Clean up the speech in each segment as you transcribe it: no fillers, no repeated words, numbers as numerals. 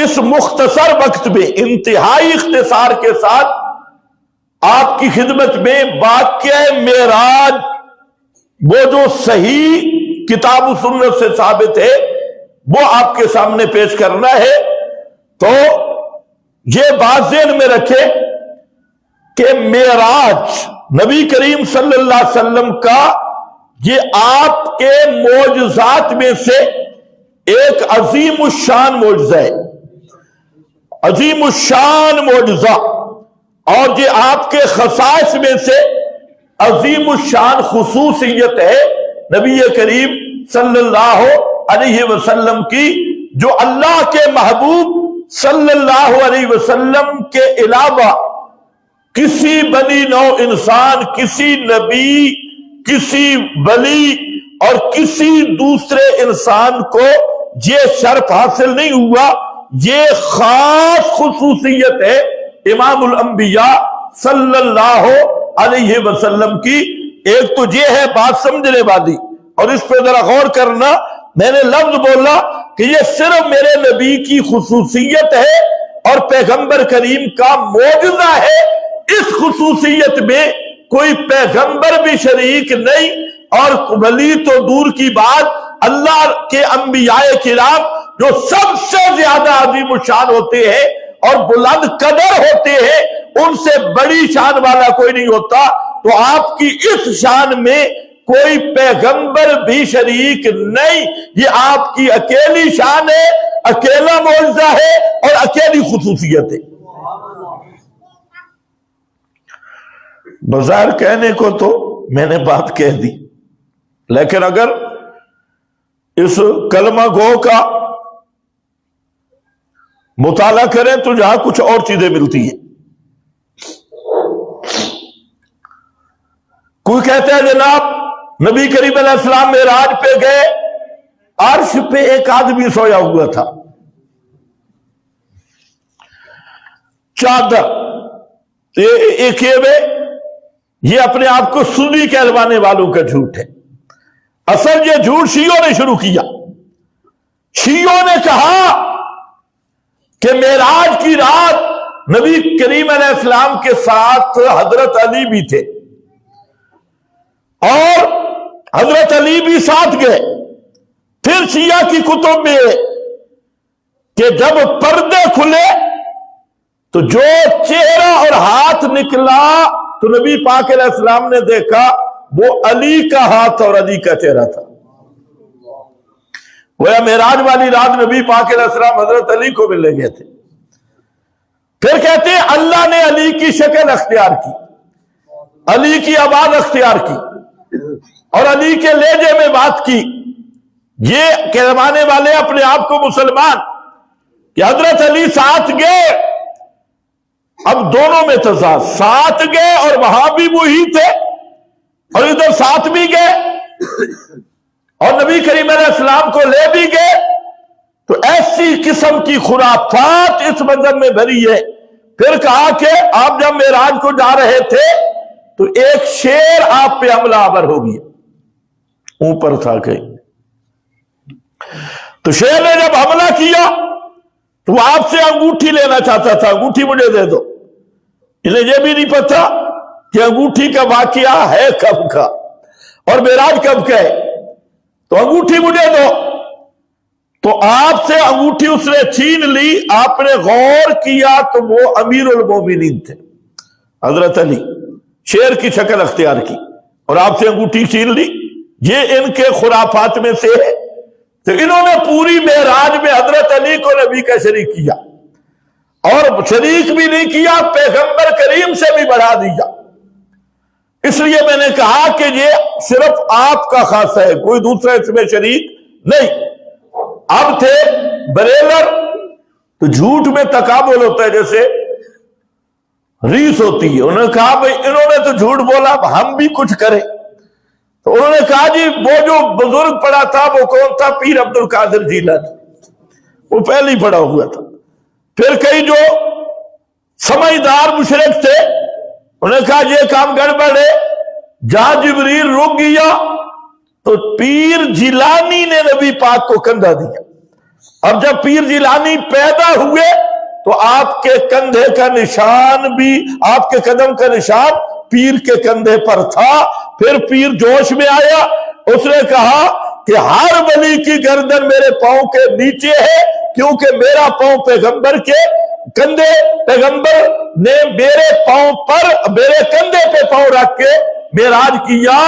اس مختصر وقت میں انتہائی اختصار کے ساتھ آپ کی خدمت میں واقعہ معراج وہ جو صحیح کتاب و سنت سے ثابت ہے وہ آپ کے سامنے پیش کرنا ہے۔ تو یہ بات ذہن میں رکھے کہ معراج نبی کریم صلی اللہ علیہ وسلم کا یہ آپ کے معجزات میں سے ایک عظیم الشان معجزہ ہے، عظیم الشان معجزہ، اور یہ آپ کے خصائص میں سے عظیم الشان خصوصیت ہے نبی کریم صلی اللہ علیہ وسلم کی، جو اللہ کے محبوب صلی اللہ علیہ وسلم کے علاوہ کسی بنی نوع انسان، کسی نبی، کسی ولی اور کسی دوسرے انسان کو یہ شرف حاصل نہیں ہوا۔ یہ خاص خصوصیت ہے امام الانبیاء صلی اللہ علیہ وسلم کی۔ ایک تو یہ ہے بات سمجھنے والی، اور اس پہ ذرا غور کرنا، میں نے لفظ بولا کہ یہ صرف میرے نبی کی خصوصیت ہے اور پیغمبر کریم کا معجزہ ہے۔ اس خصوصیت میں کوئی پیغمبر بھی شریک نہیں، اور ولی تو دور کی بات، اللہ کے انبیاء کرام جو سب سے زیادہ عظیم الشان ہوتے ہیں اور بلند قدر ہوتے ہیں، ان سے بڑی شان والا کوئی نہیں ہوتا۔ تو آپ کی اس شان میں کوئی پیغمبر بھی شریک نہیں، یہ آپ کی اکیلی شان ہے، اکیلا معجزہ ہے اور اکیلی خصوصیت ہے۔ بظاہر کہنے کو تو میں نے بات کہہ دی، لیکن اگر اس کلمہ گو کا مطالعہ کریں تو جہاں کچھ اور چیزیں ملتی ہیں۔ کوئی کہتا ہے جناب نبی کریم علیہ السلام معراج پہ گئے، عرش پہ ایک آدمی سویا ہوا تھا، چادر ایک یہ اپنے آپ کو سنی کہلوانے والوں کا جھوٹ ہے۔ اصل یہ جھوٹ شیعوں نے شروع کیا۔ شیعوں نے کہا کہ معراج کی رات نبی کریم علیہ السلام کے ساتھ حضرت علی بھی تھے اور حضرت علی بھی ساتھ گئے۔ پھر شیعہ کی کتب میں کہ جب پردے کھلے تو جو چہرہ اور ہاتھ نکلا تو نبی پاک علیہ السلام نے دیکھا وہ علی کا ہاتھ اور علی کا چہرہ تھا۔ وہ معراج والی رات نبی پاک علیہ السلام حضرت علی کو ملنے گئے تھے۔ پھر کہتے ہیں اللہ نے علی کی شکل اختیار کی، علی کی آواز اختیار کی اور علی کے لہجے میں بات کی۔ یہ کہلوانے والے اپنے آپ کو مسلمان کہ حضرت علی ساتھ گئے، اب دونوں میں تضاد، ساتھ گئے اور وہاں بھی وہی تھے اور ادھر ساتھ بھی گئے اور نبی کریم علیہ السلام کو لے بھی گئے۔ تو ایسی قسم کی خرافات اس مذہب میں بھری ہے۔ پھر کہا کہ آپ جب معراج کو جا رہے تھے تو ایک شیر آپ پہ حملہ آور ہو گیا، اوپر تھا کہیں، تو شیر نے جب حملہ کیا تو وہ آپ سے انگوٹھی لینا چاہتا تھا، انگوٹھی مجھے دے دو۔ انہیں یہ بھی نہیں پتا کہ انگوٹھی کا واقعہ ہے کب کا اور معراج کب کا ہے، تو انگوٹھی مجھے دو۔ تو آپ سے انگوٹھی اس نے چھین لی۔ آپ نے غور کیا تو وہ امیر المومنین تھے، حضرت علی، شیر کی شکل اختیار کی اور آپ سے انگوٹھی چھین لی۔ یہ ان کے خرافات میں سے ہے۔ تو انہوں نے پوری معراج میں حضرت علی کو نبی کا شریک کیا، اور شریک بھی نہیں کیا، پیغمبر کریم سے بھی بڑھا دیا۔ اس لیے میں نے کہا کہ یہ صرف آپ کا خاصہ ہے، کوئی دوسرا اس میں شریک نہیں۔ اب تھے بریلر تو جھوٹ میں تقابل ہوتا ہے، جیسے ریس ہوتی ہے۔ انہوں نے کہا بھئی انہوں نے تو جھوٹ بولا، ہم بھی کچھ کریں۔ تو انہوں نے کہا جی وہ جو بزرگ پڑا تھا وہ کون تھا؟ پیر عبد القادر جیلانی، وہ پہلے ہی پڑا ہوا تھا۔ پھر کئی جو سمجھدار مشرک تھے انہوں نے کہا یہ کام گڑبڑ ہے، جہاں جبریل رک گیا تو پیر جیلانی نے نبی پاک کو کندھا دیا۔ اب جب پیر جیلانی پیدا ہوئے تو آپ کے کندھے کا نشان بھی، آپ کے قدم کا نشان پیر کے کندھے پر تھا۔ پھر پیر جوش میں آیا، اس نے کہا کہ ہر ولی کی گردن میرے پاؤں کے نیچے ہے، کیونکہ میرا پاؤں پیغمبر کے کندھے، پیغمبر نے میرے پاؤں پر، میرے کندھے پہ پاؤں رکھ کے معراج کیا،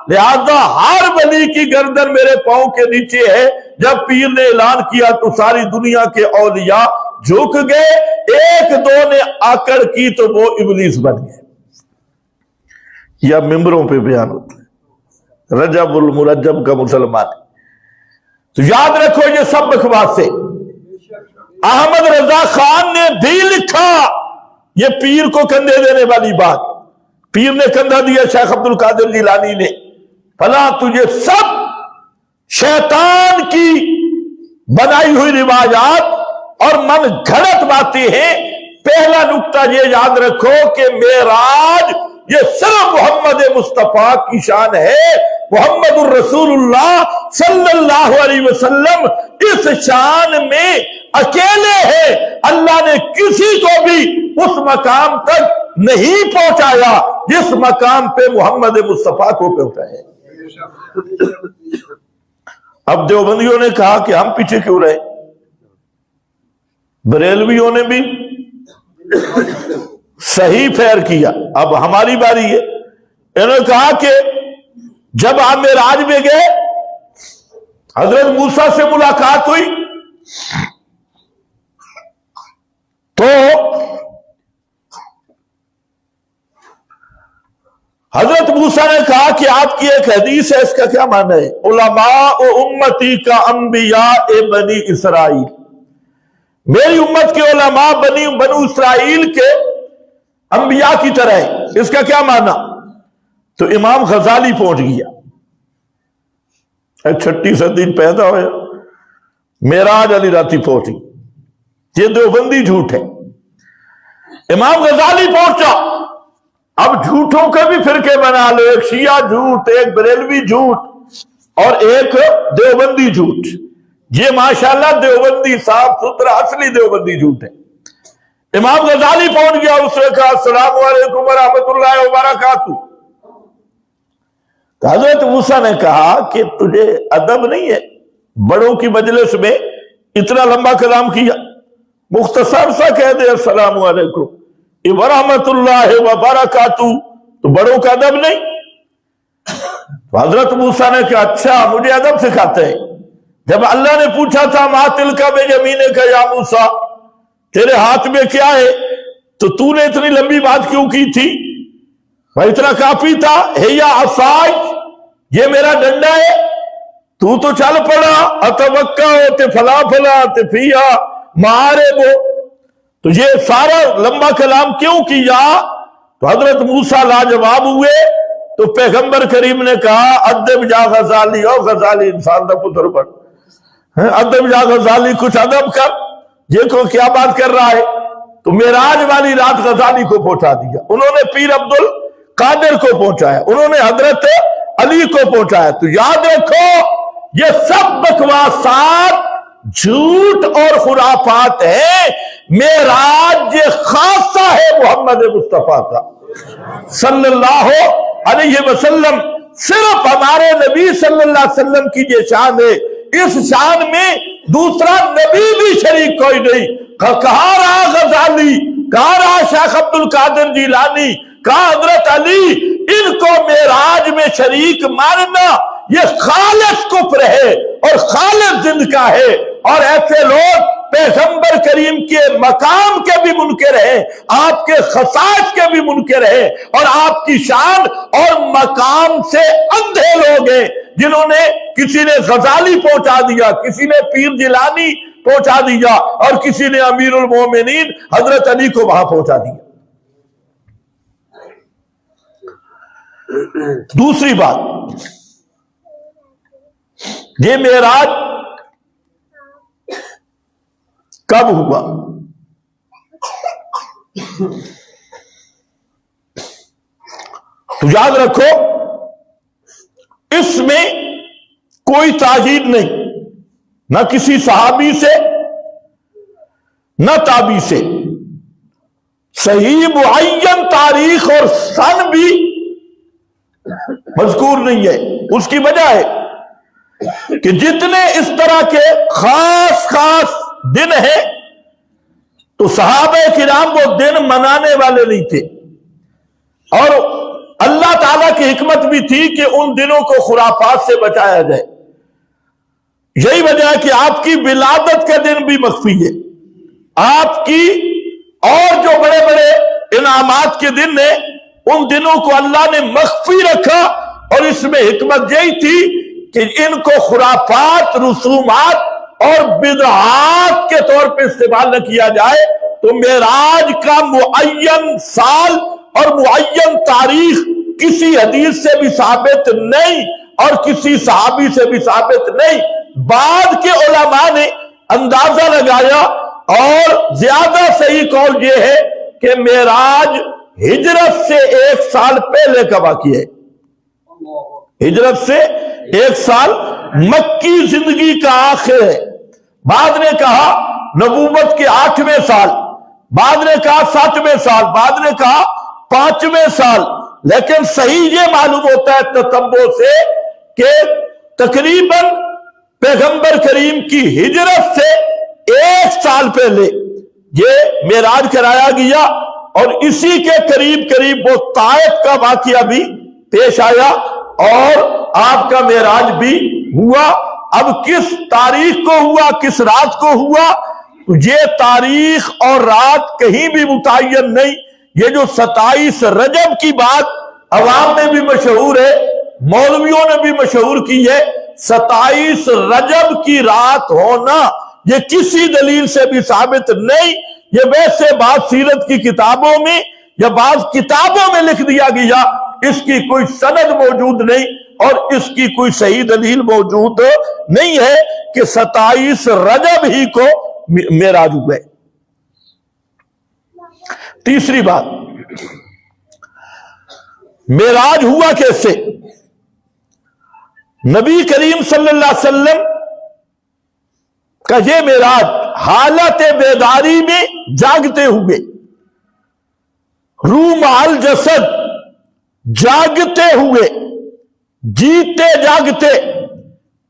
لہذا ہر ولی کی گردن میرے پاؤں کے نیچے ہے۔ جب پیر نے اعلان کیا تو ساری دنیا کے اولیاء جھک گئے، ایک دو نے آکڑ کی تو وہ ابلیس بن گئے۔ یا ممبروں پہ بیان ہوتا ہے رجب المرجب کا مسلمان۔ تو یاد رکھو یہ سب بکواس سے۔ احمد رضا خان نے بھی لکھا یہ پیر کو کندھے دینے والی بات، پیر نے کندھا دیا شیخ عبد القادر جیلانی نے، فلاں، تجھے سب شیطان کی بنائی ہوئی روایات اور من گھڑت باتیں ہیں۔ پہلا نکتہ یہ یاد رکھو کہ معراج یہ صرف محمد مصطفیٰ کی شان ہے۔ محمد الرسول اللہ صلی اللہ علیہ وسلم اس شان میں اکیلے ہیں، اللہ نے کسی کو بھی اس مقام تک نہیں پہنچایا جس مقام پہ محمد مصطفیٰ کو پہنچا ہے۔ اب دیوبندیوں نے کہا کہ ہم پیچھے کیوں رہے، بریلویوں نے بھی صحیح فیر کیا، اب ہماری باری ہے۔ انہوں نے کہا کہ جب آپ معراج میں گئے، حضرت موسیٰ سے ملاقات ہوئی تو حضرت موسیٰ نے کہا کہ آپ کی ایک حدیث ہے، اس کا کیا معنی ہے؟ علماء امتی کا انبیاء بنی اسرائیل، میری امت کے علماء بنو اسرائیل کے انبیاء کی طرح ہے، اس کا کیا معنی؟ تو امام غزالی پہنچ گیا، 36 صدی پیدا ہوئے، معراج علی راتی پہنچی، یہ دیوبندی جھوٹ ہے۔ امام غزالی پہنچا، اب جھوٹوں کے بھی فرقے بنا لو، ایک شیعہ جھوٹ، ایک بریلوی جھوٹ اور ایک دیوبندی جھوٹ۔ یہ ماشاءاللہ دیوبندی صاف ستھرا اصلی دیوبندی جھوٹ ہے۔ امام غزالی پہنچ گیا، اس نے کہا السلام علیکم ورحمۃ اللہ وبرکاتہ۔ حضرت موسیٰ نے کہا کہ تجھے ادب نہیں ہے، بڑوں کی مجلس میں اتنا لمبا کلام کیا، مختصر سا کہہ دے السلام علیکم ورحمۃ اللہ وبرکاتہ، تو بڑوں کا ادب نہیں؟ حضرت موسیٰ نے کہا اچھا مجھے ادب سکھاتے ہیں۔ جب اللہ نے پوچھا تھا ما تلک بیمینک یا موسیٰ، تیرے ہاتھ میں کیا ہے، تو نے اتنی لمبی بات کیوں کی تھی؟ بھائی اتنا کافی تھا، ہیا عصای، یہ میرا ڈنڈا ہے، تو چل پڑا، اتوقع تے فلا فلا تے فیا مارے وہ، تو یہ سارا لمبا کلام کیوں کیا؟ تو حضرت موسیٰ لاجواب ہوئے، تو پیغمبر کریم نے کہا ادب جا غزالی، او غزالی انسان دا پتر بن، ادب جا غزالی کچھ ادب کر، یہ کو کیا بات کر رہا ہے؟ تو معراج والی رات غزالی کو پہنچا دیا، انہوں نے پیر عبد القادر کو پہنچایا، انہوں نے حضرت علی کو پہنچایا۔ تو یاد رکھو یہ سب بکواسات، جھوٹ اور خرافات ہیں۔ معراج یہ خاصہ ہے محمد مصطفیٰ کا صلی اللہ علیہ وسلم، صرف ہمارے نبی صلی اللہ علیہ وسلم کی یہ شان ہے، اس شان میں دوسرا نبی بھی شریک کوئی نہیں۔ کہاں رہا غزالی، کہاں رہا شیخ عبد القادر جیلانی، کہاں حضرت علی؟ ان کو معراج میں شریک ماننا یہ خالص کفر ہے اور خالص جن کا ہے، اور ایسے لوگ پیغمبر کریم کے مقام کے بھی منکر ہیں، آپ کے خصائص کے بھی منکر ہیں، اور آپ کی شان اور مقام سے اندھے لوگ ہیں، جنہوں نے کسی نے غزالی پہنچا دیا، کسی نے پیر جیلانی پہنچا دیا، اور کسی نے امیر المومنین حضرت علی کو وہاں پہنچا دیا۔ دوسری بات، یہ معراج کب ہوا؟ تو یاد رکھو اس میں کوئی تاکید نہیں، نہ کسی صحابی سے نہ تابی سے، صحیح معین تاریخ اور سن بھی مذکور نہیں ہے۔ اس کی وجہ ہے کہ جتنے اس طرح کے خاص خاص دن ہیں تو صحابہ کرام وہ دن منانے والے نہیں تھے، اور اللہ تعالیٰ کی حکمت بھی تھی کہ ان دنوں کو خرافات سے بچایا جائے۔ یہی وجہ ہے کہ آپ کی ولادت کا دن بھی مخفی ہے، آپ کی اور جو بڑے بڑے انعامات کے دن ہیں ان دنوں کو اللہ نے مخفی رکھا، اور اس میں حکمت یہی تھی کہ ان کو خرافات، رسومات اور بدعات کے طور پہ استعمال نہ کیا جائے۔ تو معراج کا معین سال اور معین تاریخ کسی حدیث سے بھی ثابت نہیں اور کسی صحابی سے بھی ثابت نہیں۔ بعد کے علماء نے اندازہ لگایا، اور زیادہ صحیح قول یہ ہے کہ معراج ہجرت سے 1 سال پہلے کا واقعہ ہے، ہجرت سے 1 سال مکی زندگی کا آخر ہے۔ بعد نے کہا نبوت کے 8ویں سال، بعد نے کہا 7ویں سال، بعد نے کہا 5ویں سال، لیکن صحیح یہ معلوم ہوتا ہے تتبع سے کہ تقریباً پیغمبر کریم کی ہجرت سے 1 سال پہلے یہ معراج کرایا گیا، اور اسی کے قریب قریب وہ طائف کا واقعہ بھی پیش آیا اور آپ کا معراج بھی ہوا۔ اب کس تاریخ کو ہوا، کس رات کو ہوا، یہ تاریخ اور رات کہیں بھی متعین نہیں۔ یہ جو 27 رجب کی بات عوام میں بھی مشہور ہے، مولویوں نے بھی مشہور کی ہے، 27 رجب کی رات ہونا یہ کسی دلیل سے بھی ثابت نہیں۔ یہ ویسے بعض سیرت کی کتابوں میں یا بعض کتابوں میں لکھ دیا گیا، اس کی کوئی سند موجود نہیں اور اس کی کوئی صحیح دلیل موجود نہیں ہے کہ 27 رجب ہی کو معراج ہوئے۔ تیسری بات، معراج ہوا کیسے؟ نبی کریم صلی اللہ علیہ وسلم کا یہ معراج حالت بیداری میں جاگتے ہوئے، روح مال جسد جاگتے ہوئے، جیتے جاگتے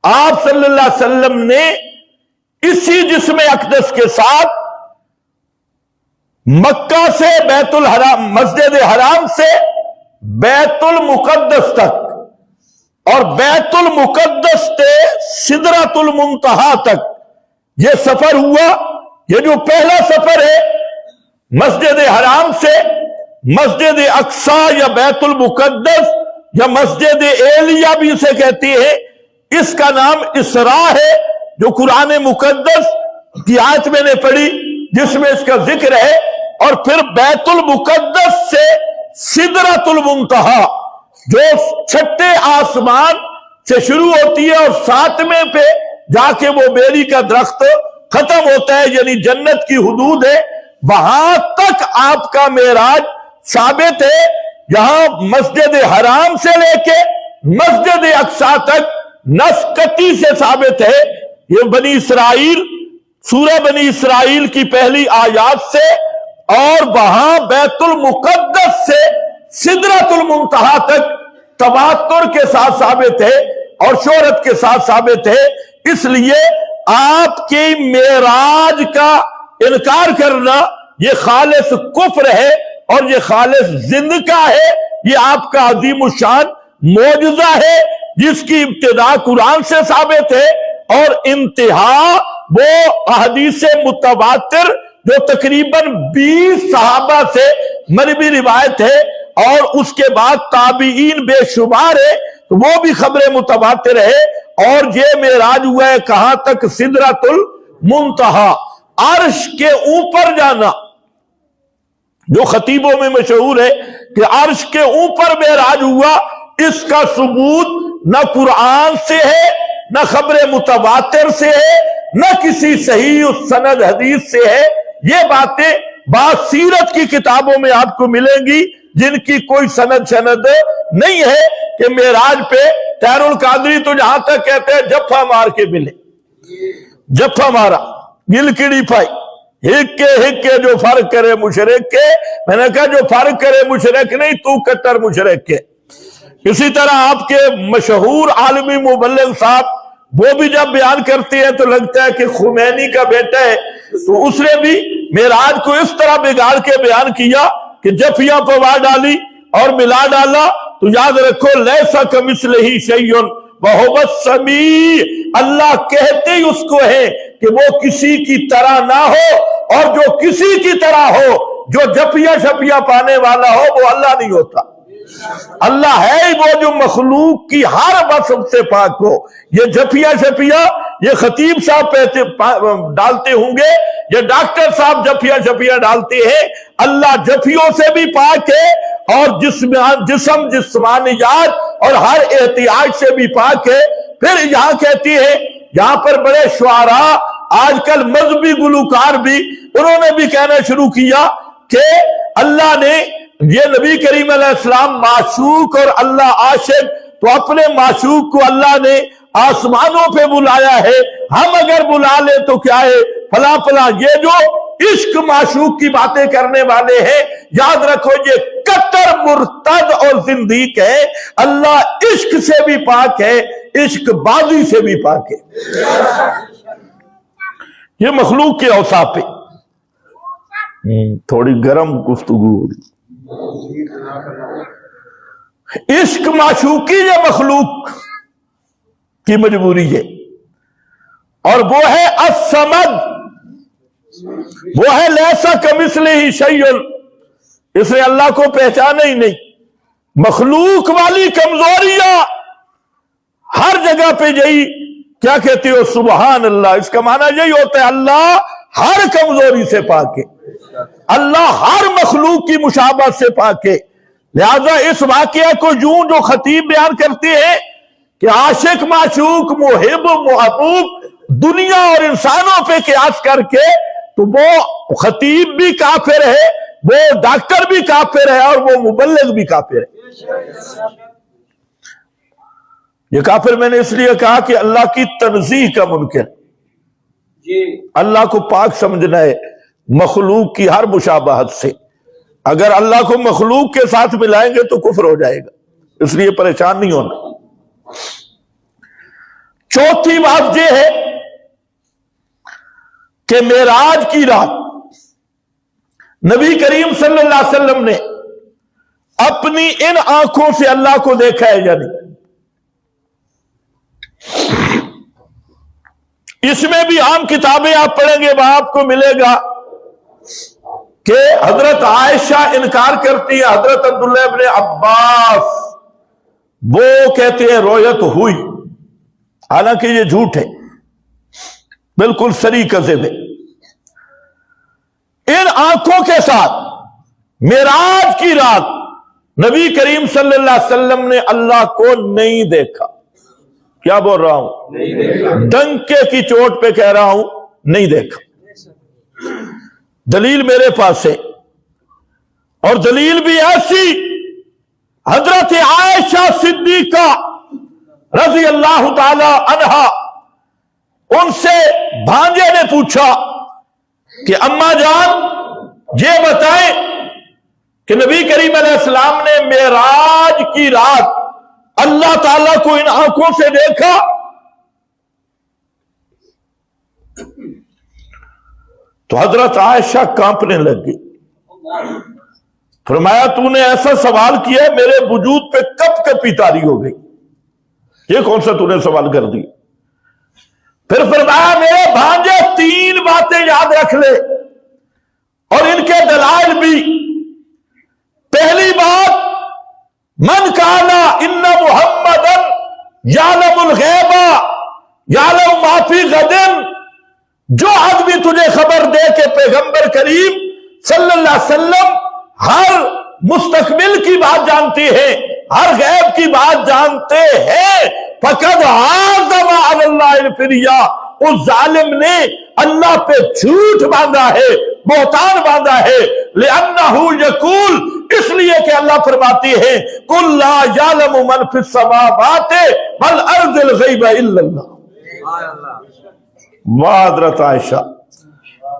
آپ صلی اللہ علیہ وسلم نے اسی جسم اقدس کے ساتھ مکہ سے بیت الحرام، مسجد حرام سے بیت المقدس تک اور بیت المقدس سے سدرۃ المنتہا تک یہ سفر ہوا۔ یہ جو پہلا سفر ہے مسجد حرام سے مسجد اقصی یا بیت المقدس یا مسجد اعلیہ بھی اسے کہتی ہے، اس کا نام اسراء ہے، جو قرآن مقدس کی آیت میں نے پڑھی جس میں اس کا ذکر ہے۔ اور پھر بیت المقدس سے سدرۃ المنتہا جو 6 آسمان سے شروع ہوتی ہے اور 7ویں پہ جا کے وہ بیری کا درخت ختم ہوتا ہے، یعنی جنت کی حدود ہے، وہاں تک آپ کا معراج ثابت ہے۔ یہاں مسجد حرام سے لے کے مسجد اقصی تک نص قطعی سے ثابت ہے۔ یہ بنی اسرائیل، سورہ بنی اسرائیل کی پہلی آیات سے اور وہاں بیت المقدس سے سدرۃ المنتہا تک تواتر کے ساتھ ثابت ہے اور شہرت کے ساتھ ثابت ہے۔ اس لیے آپ کے معراج کا انکار کرنا یہ خالص کفر ہے اور یہ خالص زندگی ہے۔ یہ آپ کا عظیم الشان معجزہ ہے جس کی ابتدا قرآن سے ثابت ہے اور انتہا وہ احادیث متواتر جو تقریباً 20 صحابہ سے مروی روایت ہے اور اس کے بعد تابعین بے شمار ہے، وہ بھی خبر متواتر ہے۔ اور یہ معراج ہوا ہے کہاں تک؟ سدرۃ المنتہا، عرش کے اوپر جانا، جو خطیبوں میں مشہور ہے کہ عرش کے اوپر معراج ہوا۔ اس کا ثبوت نہ قرآن سے ہے، نہ خبر متواتر سے ہے، نہ کسی صحیح سند حدیث سے ہے۔ یہ باتیں بعض سیرت کی کتابوں میں آپ کو ملیں گی جن کی کوئی سند نہیں ہے کہ معراج پہ طاہر القادری تو جہاں تک کہتے ہیں جفا مار کے ملے، جفا مارا، گل کڑی پائی، ہکے جو فرق کرے مشرک کے، میں نے کہا جو فرق کرے مشرک نہیں، تو کٹر مشرک کے۔ اسی طرح آپ کے مشہور عالمی مبلغ صاحب، وہ بھی جب بیان کرتے ہیں تو لگتا ہے کہ خمینی کا بیٹا ہے، تو اس نے بھی معراج کو اس طرح بگاڑ کے بیان کیا کہ جفیاں پوا ڈالی اور ملا ڈالا۔ تو یاد رکھو لیسا کمثلہ شیء وہو السمیع، اللہ کہتے ہی اس کو ہے کہ وہ کسی کی طرح نہ ہو، اور جو کسی کی طرح ہو، جو جپیا شپیا پانے والا ہو، وہ اللہ نہیں ہوتا۔ اللہ ہے ہی وہ جو مخلوق کی ہر وصف سے پاک ہو۔ یہ جپیا شپیا یہ خطیب صاحب ڈالتے ہوں گے، یہ ڈاکٹر صاحب جپیا شپیا ڈالتے ہیں، اللہ جفیوں سے بھی پاک ہے، اور جسم جسمانیات اور ہر احتیاج سے بھی پاک ہے۔ پھر یہاں کہتی ہے، یہاں پر بڑے شعراء آج کل مذہبی گلوکار بھی، انہوں نے بھی کہنا شروع کیا کہ اللہ نے، یہ نبی کریم علیہ السلام معشوق اور اللہ عاشق، تو اپنے معشوق کو اللہ نے آسمانوں پہ بلایا ہے، ہم اگر بلا لیں تو کیا ہے، فلاں فلاں۔ یہ جو عشق معشوق کی باتیں کرنے والے ہیں، یاد رکھو یہ کٹر مرتد اور زندیق ہے۔ اللہ عشق سے بھی پاک ہے، عشق بازی سے بھی پاک ہے۔ یہ مخلوق کے اوصاف پہ تھوڑی گرم گفتگو ہو رہی۔ عشق معشوقی یہ مخلوق کی مجبوری ہے، اور وہ ہے الصمد، وہ ہے لیسا کمثلہ شیء، اس نے اللہ کو پہچانا ہی نہیں۔ مخلوق والی کمزوریاں ہر جگہ پہ یہی کیا کہتے ہو، سبحان اللہ، اس کا معنی یہی ہوتا ہے اللہ ہر کمزوری سے پاک ہے، اللہ ہر مخلوق کی مشابہت سے پاک ہے۔ لہذا اس واقعہ کو یوں جو خطیب بیان کرتے ہیں کہ عاشق معشوق محب محبوب دنیا اور انسانوں پہ قیاس کر کے، تو وہ خطیب بھی کافر ہے، وہ ڈاکٹر بھی کافر ہے، اور وہ مبلغ بھی کافر ہے۔ یہ کافر میں نے اس لیے کہا کہ اللہ کی تنزیہ کا منکر، اللہ کو پاک سمجھنا ہے مخلوق کی ہر مشابہت سے۔ اگر اللہ کو مخلوق کے ساتھ ملائیں گے تو کفر ہو جائے گا، اس لیے پریشان نہیں ہونا۔ چوتھی بات یہ ہے کہ معراج کی رات نبی کریم صلی اللہ علیہ وسلم نے اپنی ان آنکھوں سے اللہ کو دیکھا ہے یا نہیں؟ اس میں بھی عام کتابیں آپ پڑھیں گے، وہاں آپ کو ملے گا کہ حضرت عائشہ انکار کرتی ہے، حضرت عبداللہ ابن عباس وہ کہتے ہیں رویت ہوئی، حالانکہ یہ جھوٹ ہے، بالکل سری کذب ہے۔ ان آنکھوں کے ساتھ معراج کی رات نبی کریم صلی اللہ علیہ وسلم نے اللہ کو نہیں دیکھا۔ کیا بول رہا ہوں؟ ڈنکے کی چوٹ پہ کہہ رہا ہوں، نہیں دیکھا۔ دلیل میرے پاس ہے، اور دلیل بھی ایسی، حضرت عائشہ صدیقہ رضی اللہ تعالی عنہا، ان سے بھانجے نے پوچھا کہ اماں جان یہ بتائیں کہ نبی کریم علیہ السلام نے معراج کی رات اللہ تعالیٰ کو ان آنکھوں سے دیکھا؟ تو حضرت عائشہ کانپنے لگ گئی، فرمایا تو نے ایسا سوال کیا میرے وجود پہ کب کپی طاری ہو گئی، یہ کون سا تو نے سوال کر دی؟ پھر فرمایا میرے بھانجے تین باتیں یاد رکھ لے اور ان کے دلائل بھی۔ پہلی بات، من کانا ان محمدن یعلم الغیب یعلم ما فی غد، جو آدمی تجھے خبر دے کہ پیغمبر کریم صلی اللہ علیہ وسلم ہر مستقبل کی بات جانتے ہیں، ہر غیب کی بات جانتے ہیں، فقد عازم علی اللہ الفریا، اس ظالم نے اللہ پہ جھوٹ باندھا ہے، بہتان باندھا ہے۔ لأنہ یقول، اس لیے کہ اللہ فرماتی ہے قل لا یعلم من فی السماوات والارض الغیب الا اللہ۔ واہ حضرت عائشہ،